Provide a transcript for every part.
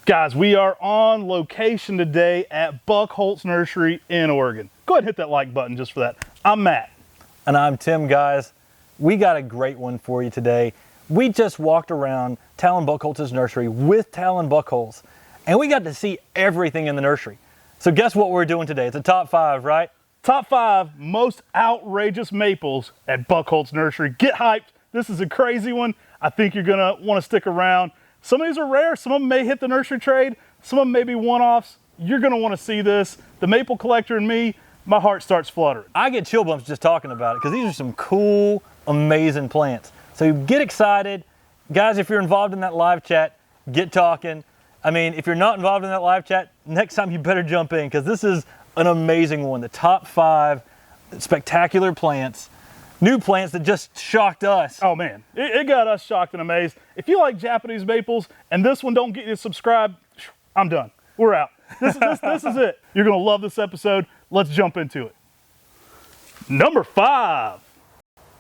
Guys, we are on location today at Buchholz Nursery in Oregon. Go ahead and hit that like button just for that. I'm Matt. And I'm Tim, guys. We got a great one for you today. We just walked around Talon Buchholz's nursery with Talon Buchholz, and we got to see everything in the nursery. So guess what we're doing today? It's a top 5, right? Top 5 most outrageous maples at Buchholz Nursery. Get hyped. This is a crazy one. I think you're gonna wanna stick around. Some of these are rare. Some of them may hit the nursery trade. Some of them may be one-offs. You're gonna wanna see this. The maple collector in me, my heart starts fluttering. I get chill bumps just talking about it because these are some cool, amazing plants. So get excited. Guys, if you're involved in that live chat, get talking. I mean, if you're not involved in that live chat, next time you better jump in because this is an amazing one. The top 5 spectacular plants. New plants that just shocked us. Oh man, it got us shocked and amazed. If you like Japanese maples and this one don't get you subscribed, I'm done. We're out. This is it. You're gonna love this episode. Let's jump into it. Number 5.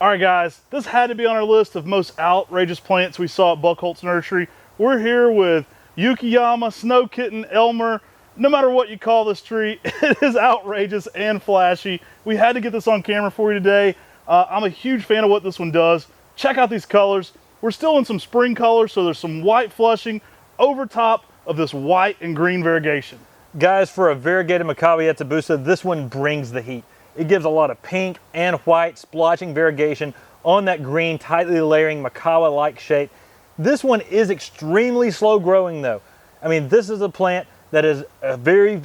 All right guys, this had to be on our list of most outrageous plants we saw at Buchholz Nursery. We're here with Yukiyama, Snow Kitten, Elmer. No matter what you call this tree, it is outrageous and flashy. We had to get this on camera for you today. I'm a huge fan of what this one does. Check out these colors. We're still in some spring colors, so there's some white flushing over top of this white and green variegation. Guys, for a variegated Macawa Yatsubusa, this one brings the heat. It gives a lot of pink and white splotching variegation on that green, tightly layering Macawa-like shape. This one is extremely slow growing though. I mean, this is a plant that is a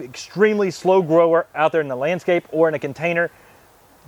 extremely slow grower out there in the landscape or in a container.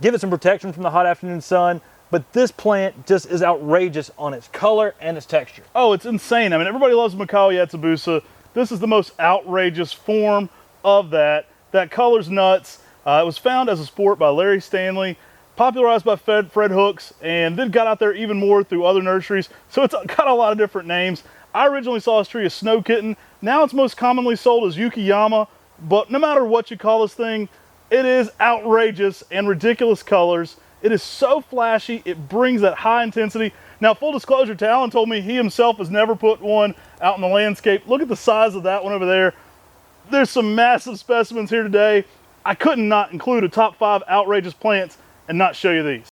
Give it some protection from the hot afternoon sun, but this plant just is outrageous on its color and its texture. Oh, it's insane. I mean, everybody loves Macawa Yatsubusa. This is the most outrageous form of that. That color's nuts. It was found as a sport by Larry Stanley, popularized by Fred Hooks, and then got out there even more through other nurseries. So it's got a lot of different names. I originally saw this tree as Snow Kitten. Now it's most commonly sold as Yukiyama, but no matter what you call this thing, it is outrageous and ridiculous colors. It is so flashy. It brings that high intensity. Now, full disclosure, Talon told me he himself has never put one out in the landscape. Look at the size of that one over there. There's some massive specimens here today. I couldn't not include a top 5 outrageous plants and not show you these.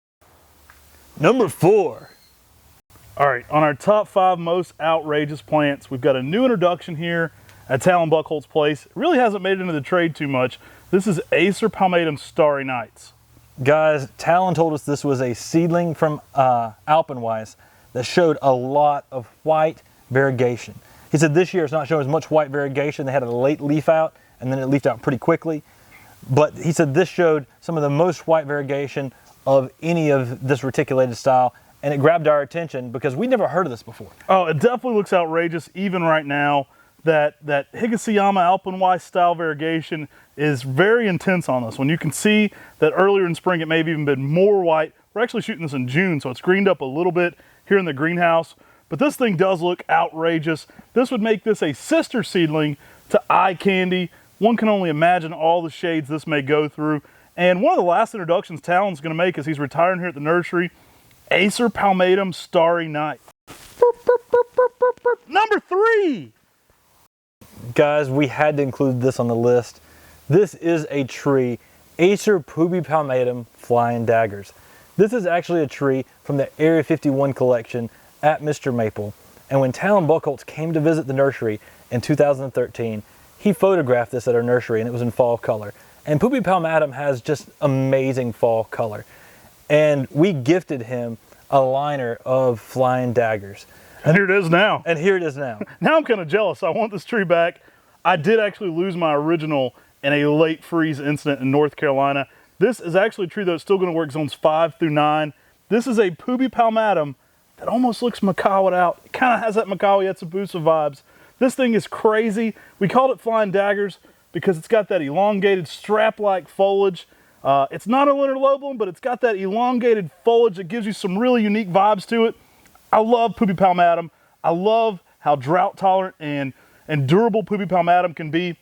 Number 4. All right, on our top 5 most outrageous plants, we've got a new introduction here at Talon Buchholz Place. It really hasn't made it into the trade too much. This is Acer Palmatum Starry Nights. Guys, Talon told us this was a seedling from Alpenweiss that showed a lot of white variegation. He said this year it's not showing as much white variegation. They had a late leaf out and then it leafed out pretty quickly. But he said this showed some of the most white variegation of any of this reticulated style, and it grabbed our attention because we never heard of this before. Oh, it definitely looks outrageous even right now. That Yukiyama Alpenweiss style variegation is very intense on this one. You can see that earlier in spring it may have even been more white. We're actually shooting this in June, so it's greened up a little bit here in the greenhouse. But this thing does look outrageous. This would make this a sister seedling to Eye Candy. One can only imagine all the shades this may go through. And one of the last introductions Talon's gonna make as he's retiring here at the nursery, Acer Palmatum Starry Night. Number 3. Guys, we had to include this on the list. This is a tree, Acer Pubipalmatum Flying Daggers. This is actually a tree from the Area 51 collection at MrMaple. And when Talon Buchholz came to visit the nursery in 2013, he photographed this at our nursery and it was in fall color. And Pubipalmatum has just amazing fall color. And we gifted him a liner of Flying Daggers. And here it is now. And here it is now. Now I'm kind of jealous. I want this tree back. I did actually lose my original in a late freeze incident in North Carolina. This is actually a tree that's still going to work zones 5 through 9. This is a Pubipalmatum that almost looks Macawa out. It kind of has that Macawa Yatsubusa vibes. This thing is crazy. We called it Flying Daggers because it's got that elongated strap-like foliage. It's not a Leonard Lobelin, but it's got that elongated foliage that gives you some really unique vibes to it. I love Pubipalmatum. I love how drought tolerant and durable Pubipalmatum can be.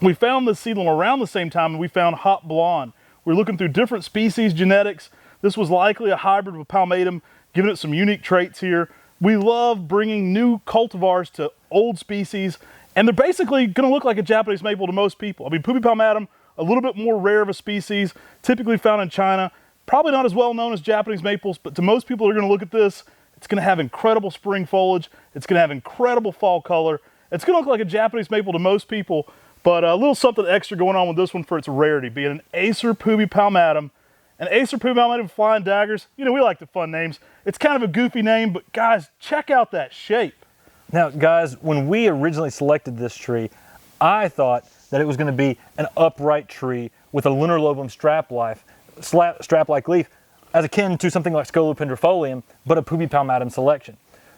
We found this seedling around the same time and we found Hot Blonde. We're looking through different species genetics. This was likely a hybrid with Palmatum, giving it some unique traits here. We love bringing new cultivars to old species And they're basically gonna look like a Japanese maple to most people. I mean, Pupi palmatum, a little bit more rare of a species, typically found in China. Probably not as well known as Japanese maples, but to most people who are gonna look at this, it's gonna have incredible spring foliage. It's gonna have incredible fall color. It's gonna look like a Japanese maple to most people, but a little something extra going on with this one for its rarity, being an Acer Pupi palmatum. An Acer Pupi palmatum flying daggers. You know, we like the fun names. It's kind of a goofy name, but guys, check out that shape. Now, guys, when we originally selected this tree, I thought that it was going to be an upright tree with a linerlobum strap-like leaf, as akin to something like Scolopendrifolium, but a Pupi palmatum selection.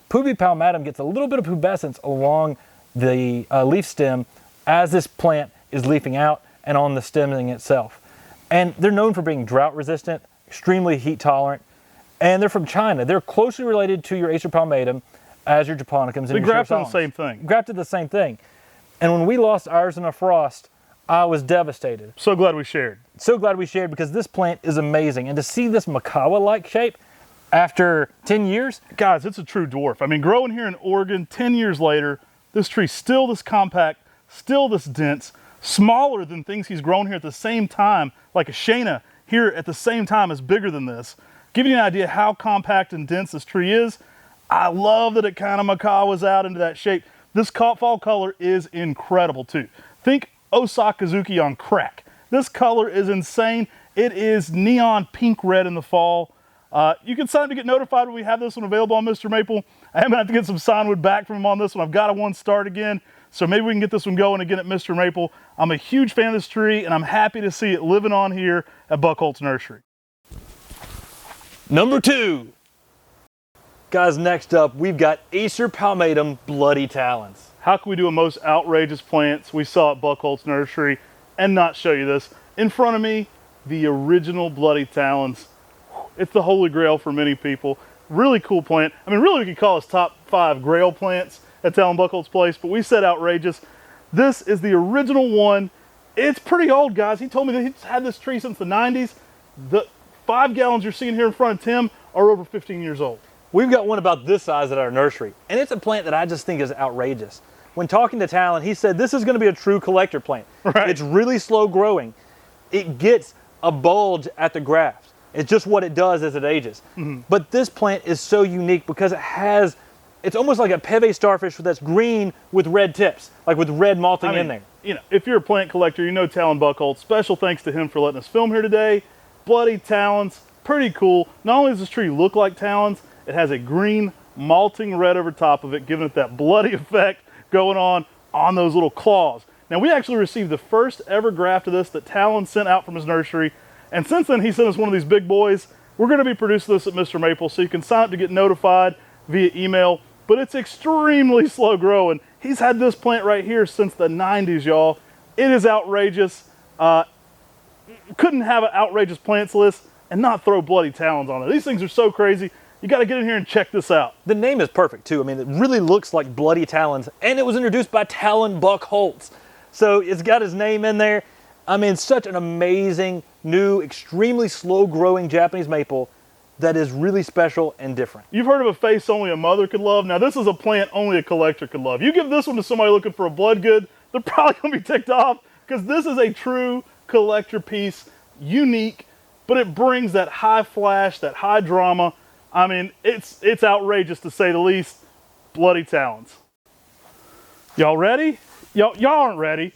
Pupi palmatum gets a little bit of pubescence along the leaf stem as this plant is leafing out and on the stemming itself. And they're known for being drought resistant, extremely heat tolerant, and they're from China. They're closely related to your Acer palmatum as your japonicums and They your grafted Talons. the same thing. Grafted the same thing. And when we lost ours in a frost, I was devastated. So glad we shared. So glad we shared, because this plant is amazing. And to see this Makawa-like shape after 10 years. Guys, it's a true dwarf. I mean, growing here in Oregon 10 years later, this tree's still this compact, still this dense, smaller than things he's grown here at the same time, like a Shana here at the same time is bigger than this. Giving you an idea how compact and dense this tree is, I love that it kind of Makawas out into that shape. This fall color is incredible too. Think Osakazuki on crack. This color is insane. It is neon pink red in the fall. You can sign up to get notified when we have this one available on Mr. Maple. I am gonna have to get some signwood back from him on this one. I've got a one start again, so maybe we can get this one going again at Mr. Maple. I'm a huge fan of this tree, and I'm happy to see it living on here at Buchholz Nursery. Number 2. Guys, next up, we've got Acer palmatum bloody talons. How can we do a most outrageous plants we saw at Buchholz Nursery and not show you this? In front of me, the original bloody talons. It's the holy grail for many people. Really cool plant. I mean, really we could call this top 5 grail plants at Talon Buchholz Place, but we said outrageous. This is the original one. It's pretty old, guys. He told me that he's had this tree since the 90s. The 5 gallons you're seeing here in front of Tim are over 15 years old. We've got one about this size at our nursery, and it's a plant that I just think is outrageous. When talking to Talon, he said this is going to be a true collector plant. Right. It's really slow growing. It gets a bulge at the graft. It's just what it does as it ages. Mm-hmm. But this plant is so unique because it's almost like a peve starfish that's green with red tips, like with red malting in there. You know, if you're a plant collector, you know Talon Buchholz. Special thanks to him for letting us film here today. Bloody talons, pretty cool. Not only does this tree look like talons, it has a green malting red over top of it, giving it that bloody effect going on those little claws. Now, we actually received the first ever graft of this that Talon sent out from his nursery, and since then he sent us one of these big boys. We're going to be producing this at Mr. Maple, so you can sign up to get notified via email, but it's extremely slow growing. He's had this plant right here since the 90s, y'all. It is outrageous. Couldn't have an outrageous plants list and not throw bloody talons on it. These things are so crazy. You got to get in here and check this out. The name is perfect too. I mean, it really looks like bloody talons, and it was introduced by Talon Buchholz. So it's got his name in there. I mean, such an amazing, new, extremely slow growing Japanese maple that is really special and different. You've heard of a face only a mother could love. Now this is a plant only a collector could love. You give this one to somebody looking for a blood good, they're probably gonna be ticked off, because this is a true collector piece, unique, but it brings that high flash, that high drama. I mean, it's outrageous to say the least. Bloody talons. Y'all ready? Y'all aren't ready.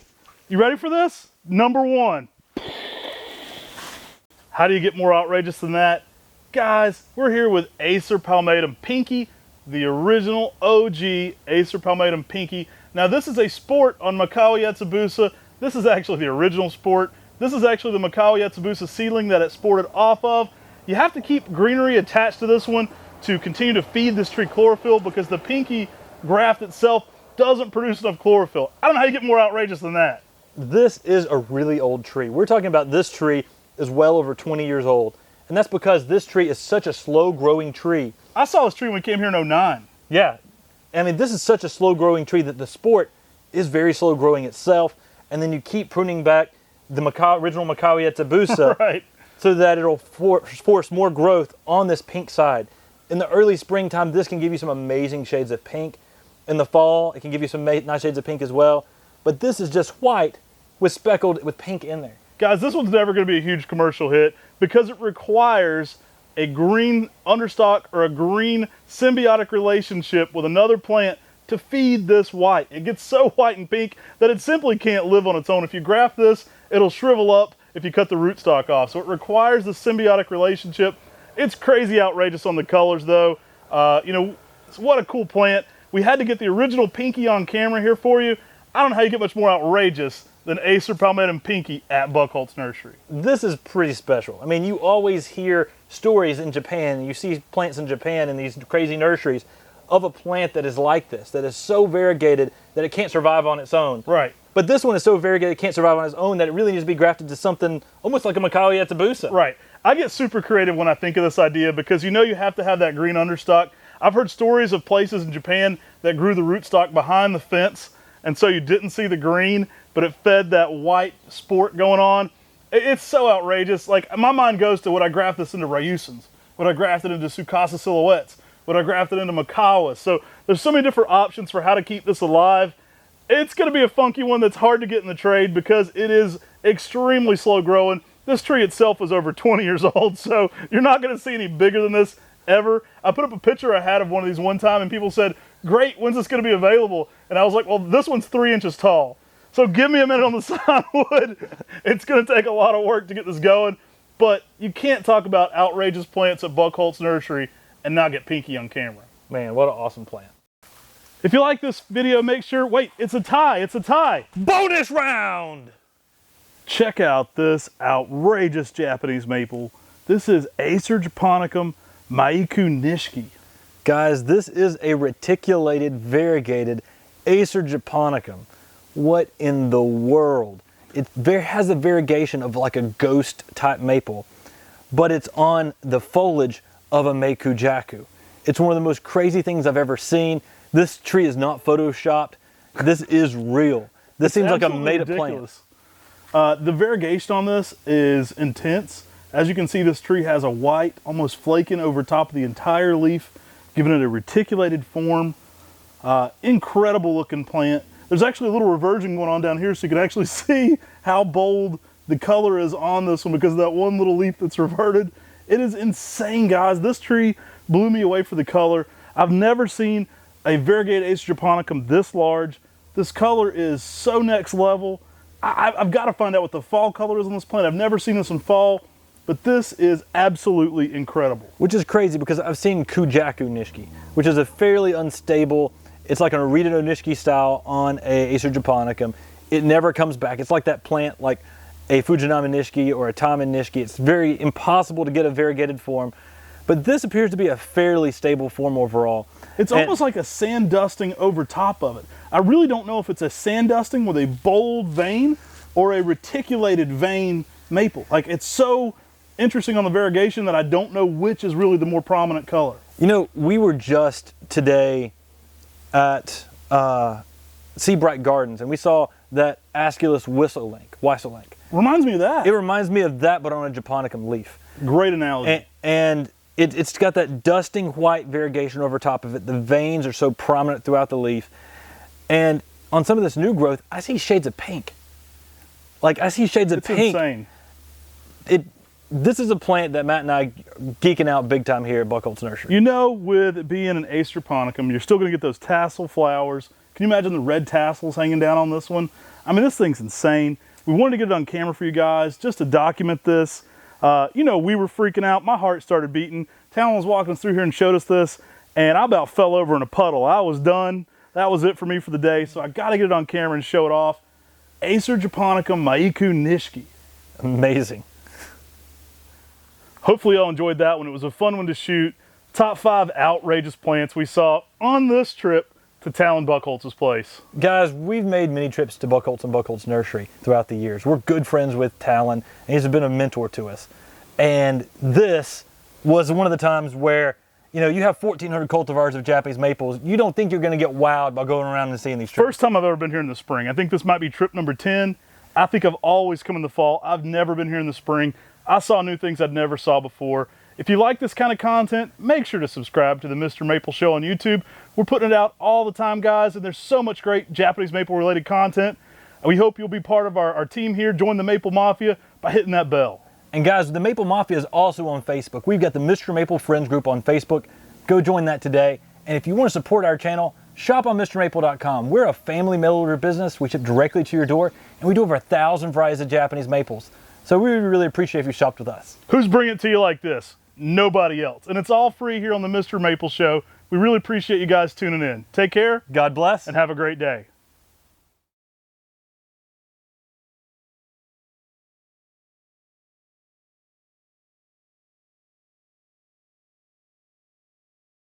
You ready for this? Number 1. How do you get more outrageous than that? Guys, we're here with Acer palmatum pinky, the original OG Acer palmatum pinky. Now this is a sport on Makawa Yatsubusa. This is actually the original sport. This is actually the Makawa Yatsubusa seedling that it sported off of. You have to keep greenery attached to this one to continue to feed this tree chlorophyll, because the pinky graft itself doesn't produce enough chlorophyll. I don't know how you get more outrageous than that. This is a really old tree. We're talking about this tree is well over 20 years old. And that's because this tree is such a slow growing tree. I saw this tree when we came here in 09. Yeah. I mean, this is such a slow growing tree that the sport is very slow growing itself. And then you keep pruning back the original Makawa Yatsubusa. Right. So that it'll force more growth on this pink side. In the early springtime, this can give you some amazing shades of pink. in the fall. It can give you some nice shades of pink as well. But this is just white with speckled with pink in there. Guys, this one's never going to be a huge commercial hit because it requires a green understock or a green symbiotic relationship with another plant to feed this white. It gets so white and pink that it simply can't live on its own. If you graft this, it'll shrivel up if you cut the rootstock off. So it requires the symbiotic relationship. It's crazy outrageous on the colors though. You know, what a cool plant. We had to get the original Pinky on camera here for you. I don't know how you get much more outrageous than Acer palmatum Pinky at Buchholz Nursery. This is pretty special. I mean, you always hear stories in Japan, you see plants in Japan in these crazy nurseries of a plant that is like this, that is so variegated that it can't survive on its own. Right. But this one is so variegated it can't survive on its own that it really needs to be grafted to something almost like a Macaulay Yatabusa. Right. I get super creative when I think of this idea because you know you have to have that green understock. I've heard stories of places in Japan that grew the rootstock behind the fence, and so you didn't see the green, but it fed that white sport going on. It's so outrageous. Like, my mind goes to, would I graft this into Ryusans? Would I graft it into Tsukasa silhouettes? Would I graft it into Makawas? So there's so many different options for how to keep this alive. It's going to be a funky one that's hard to get in the trade because it is extremely slow growing. This tree itself is over 20 years old, so you're not going to see any bigger than this ever. I put up a picture I had of one of these one time and people said, great, when's this going to be available? And I was like, well, this one's 3 inches tall. So give me a minute on the soundwood. It's going to take a lot of work to get this going, but you can't talk about outrageous plants at Buchholz Nursery and not get Pinky on camera. Man, what an awesome plant. If you like this video, make sure, wait, it's a tie. Bonus round! Check out this outrageous Japanese maple. This is Acer japonicum Maiku Nishiki. Guys, this is a reticulated, variegated Acer japonicum. What in the world? It has a variegation of like a ghost type maple, but it's on the foliage of a Meiku Jaku. It's one of the most crazy things I've ever seen. This tree is not photoshopped. This is real. This seems like a made up plant. The variegation on this is intense. As you can see, this tree has a white, almost flaking over top of the entire leaf, giving it a reticulated form. Incredible looking plant. There's actually a little reversion going on down here so you can actually see how bold the color is on this one because of that one little leaf that's reverted. It is insane, guys. This tree blew me away for the color. I've never seen a variegated Acer japonicum this large. This color is so next level. I've got to find out what the fall color is on this plant. I've never seen this in fall, but this is absolutely incredible. Which is crazy because I've seen Kujaku Nishiki, which is a fairly unstable, it's like an Arita no Nishiki style on a Acer japonicum. It never comes back. It's like that plant, like a Fujinami Nishiki or a Taman Nishiki. It's very impossible to get a variegated form, but this appears to be a fairly stable form overall. It's almost like a sand dusting over top of it. I really don't know if it's a sand dusting with a bold vein or a reticulated vein maple. Like, it's so interesting on the variegation that I don't know which is really the more prominent color. You know, we were just today at Seabright Gardens and we saw that Asculus Whistlelink. Reminds me of that. It reminds me of that, but on a japonicum leaf. Great analogy. And it's got that dusting white variegation over top of it. The veins are so prominent throughout the leaf. And on some of this new growth, I see shades of pink. Like, I see shades of pink. It's insane. This is a plant that Matt and I are geeking out big time here at Buchholz Nursery. You know, with it being an Acer japonicum, you're still going to get those tassel flowers. Can you imagine the red tassels hanging down on this one? I mean, this thing's insane. We wanted to get it on camera for you guys just to document this. You know, we were freaking out. My heart started beating. Talon was walking us through here and showed us this, and I about fell over in a puddle. I was done. That was it for me for the day, so I got to get it on camera and show it off. Acer japonicum Maiku Nishiki. Amazing. Hopefully y'all enjoyed that one. It was a fun one to shoot. Top 5 outrageous plants we saw on this trip to Talon Buchholz's place. Guys, we've made many trips to Buchholz and Buchholz Nursery throughout the years. We're good friends with Talon, and he's been a mentor to us. And this was one of the times where, you know, you have 1,400 cultivars of Japanese maples. You don't think you're going to get wowed by going around and seeing these trees. First time I've ever been here in the spring. I think this might be trip number 10. I think I've always come in the fall. I've never been here in the spring. I saw new things I'd never saw before. If you like this kind of content, make sure to subscribe to the Mr. Maple Show on YouTube. We're putting it out all the time, guys, and there's so much great Japanese maple related content. We hope you'll be part of our team here. Join the Maple Mafia by hitting that bell. And guys, the Maple Mafia is also on Facebook. We've got the Mr. Maple Friends group on Facebook. Go join that today. And if you want to support our channel, shop on MrMaple.com. We're a family mail order business. We ship directly to your door, and we do over 1,000 varieties of Japanese maples. So we would really appreciate if you shopped with us. Who's bringing it to you like this? Nobody else. And it's all free here on the Mr. Maple Show. We really appreciate you guys tuning in. Take care. God bless. And have a great day.